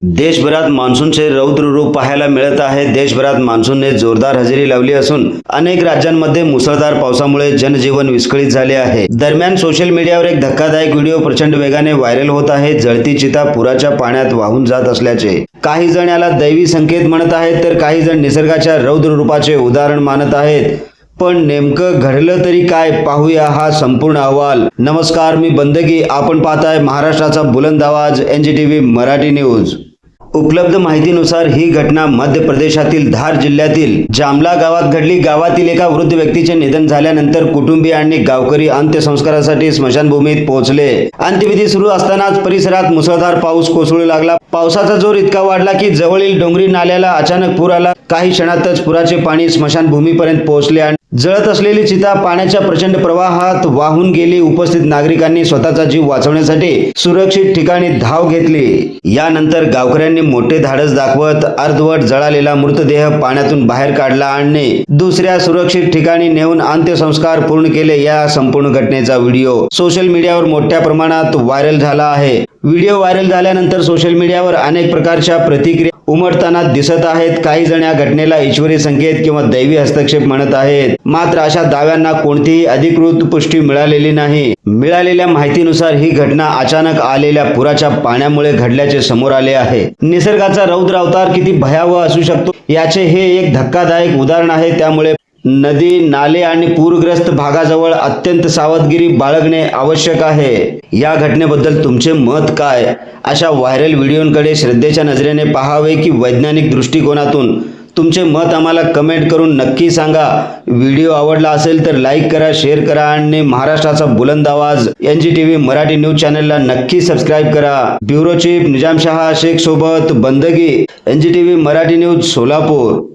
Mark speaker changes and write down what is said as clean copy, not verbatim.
Speaker 1: देशभरात मान्सूनचे रौद्र रूप पाहायला मिळत आहे। देशभरात मान्सूनने जोरदार हजेरी लावली असून अनेक राज्यांमध्ये मुसळधार पावसामुळे जनजीवन विस्कळीत झाले आहे। दरम्यान सोशल मीडियावर एक धक्कादायक व्हिडिओ प्रचंड वेगाने व्हायरल होत आहे। जळती चिता पुराच्या पाण्यात वाहून जात असल्याचे काही जण याला दैवी संकेत म्हणत आहेत, तर काही जण निसर्गाच्या रौद्र रूपाचे उदाहरण मानत आहेत। पण नेमकं घडलं तरी काय, पाहूया हा संपूर्ण अहवाल। नमस्कार, मी बंदगी, आपण पाहताय महाराष्ट्राचा बुलंद आवाज NGTV मराठी न्यूज। उपलब्ध माहितीनुसार ही घटना मध्य प्रदेशातील धार जिल्ह्यातील जामला गावात घडली। गावातील एका वृद्ध व्यक्तीचे निधन झाल्यानंतर कुटुंबीय आणि गावकरी अंत्यसंस्कारासाठी स्मशानभूमीत पोहोचले। अंत्यविधी सुरू असतानाच परिसरात मुसळधार पाऊस कोसळू लागला। पावसाचा जोर इतका वाढला की जवळील डोंगरी नाल्याला अचानक पूर आला। काही क्षणातच पुराचे पाणी स्मशानभूमीपर्यंत पोहोचले आणि जळत असलेली चिता पाण्याच्या प्रचंड प्रवाहात वाहून गेली। उपस्थित नागरिकांनी स्वतःचा जीव वाचवण्यासाठी सुरक्षित ठिकाणी धाव घेतली। यानंतर गावकऱ्यांनी मोठे धाडस दाखवत अर्धवट जळालेला मृतदेह पाण्यातून बाहेर काढला आणि दुसऱ्या सुरक्षित ठिकाणी नेऊन अंत्यसंस्कार पूर्ण केले। या संपूर्ण घटनेचा व्हिडिओ सोशल मीडियावर मोठ्या प्रमाणात व्हायरल झाला आहे। व्हिडिओ व्हायरल झाल्यानंतर सोशल मीडियावर अनेक प्रकारच्या प्रतिक्रिया उमटताना दिसत आहेत। काही जण या घटनेला ईश्वरी संकेत किंवा दैवी हस्तक्षेप म्हणत आहेत, मात्र अशा दाव्यांना कोणतीही अधिकृत पुष्टी मिळालेली नाही। मिळालेल्या माहितीनुसार ही घटना अचानक आलेल्या पुराच्या पाण्यामुळे घडल्याचे समोर आले आहे। निसर्गाचा रौद्र अवतार किती भयावह असू शकतो याचे हे एक धक्कादायक उदाहरण आहे। त्यामुळे नदी, नाले आणि पूरग्रस्त भागाजवळ अत्यंत सावधगिरी बाळगणे आवश्यक आहे। या घटनेबद्दल तुमचे मत काय? अशा व्हायरल व्हिडिओंकडे श्रद्धेच्या नजरेने पाहावे की वैज्ञानिक दृष्टिकोनातून? तुमचे मत आम्हाला कमेंट करून नक्की सांगा। व्हिडिओ आवडला असेल तर लाईक करा, शेअर करा आणि महाराष्ट्राचा बुलंद आवाज NGTV मराठी न्यूज चॅनलला नक्की सबस्क्राईब करा। ब्युरो चीफ निजामशाह शेख सोबत बंदगी, NGTV मराठी न्यूज, सोलापूर।